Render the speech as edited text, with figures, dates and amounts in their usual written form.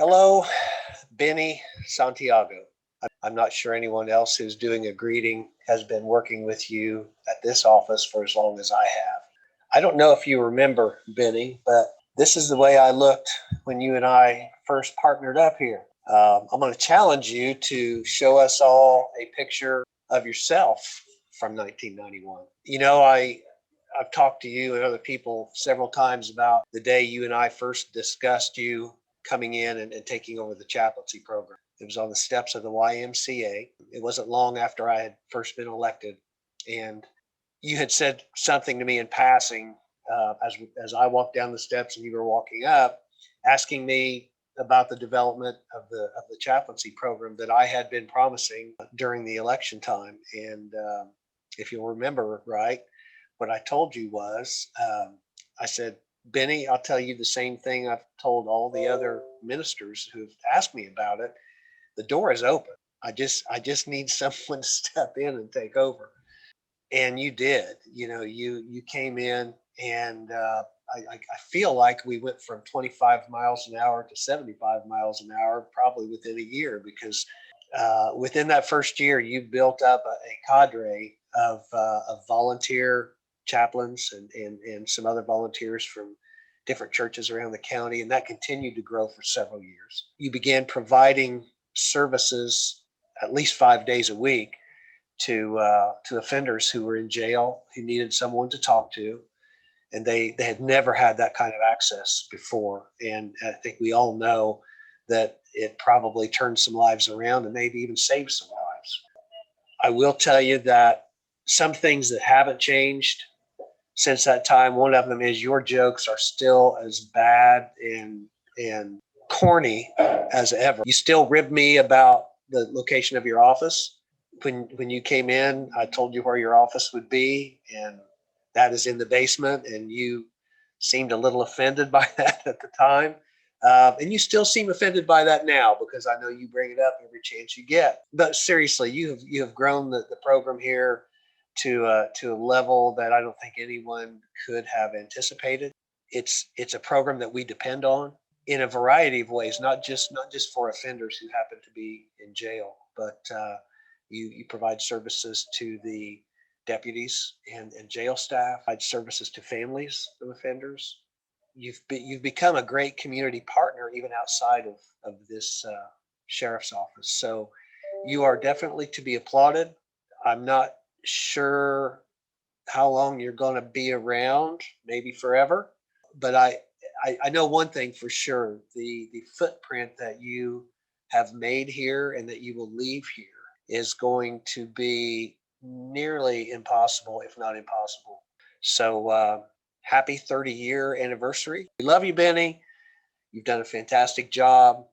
Hello, Benny, Santiago. I'm not sure anyone else who's doing a greeting has been working with you at this office for as long as I have. I don't know if you remember, Benny, but this is the way I looked when you and I first partnered up here. I'm going to challenge you to show us all a picture of yourself from 1991. I've talked to you and other people several times about the day you and I first discussed you coming in and taking over the chaplaincy program. It was on the steps of the YMCA. It wasn't long after I had first been elected. And you had said something to me in passing as I walked down the steps and you were walking up, asking me about the development of the chaplaincy program that I had been promising during the election time. And if you'll remember right, what I told you was, I said, Benny, I'll tell you the same thing I've told all the other ministers who've asked me about it. The door is open. I just need someone to step in and take over. And you did. You came in, and I feel like we went from 25 miles an hour to 75 miles an hour probably within a year, because within that first year, you built up a cadre of volunteer chaplains and some other volunteers from different churches around the county, and that continued to grow for several years. You began providing services at least 5 days a week to offenders who were in jail, who needed someone to talk to, and they had never had that kind of access before. And I think we all know that it probably turned some lives around and maybe even saved some lives. I will tell you that some things that haven't changed since that time, one of them is your jokes are still as bad and corny as ever. You still rib me about the location of your office. When you came in, I told you where your office would be, and that is in the basement, and you seemed a little offended by that at the time. And you still seem offended by that now, because I know you bring it up every chance you get. But seriously, you have grown the program here to a level that I don't think anyone could have anticipated. It's a program that we depend on in a variety of ways, not just for offenders who happen to be in jail, but you provide services to the deputies and jail staff, provide services to families of offenders. You've become a great community partner even outside of this sheriff's office. So you are definitely to be applauded. I'm not sure how long you're going to be around, maybe forever, but I know one thing for sure: the footprint that you have made here and that you will leave here is going to be nearly impossible, if not impossible. So happy 30-year anniversary. We love you, Benny. You've done a fantastic job.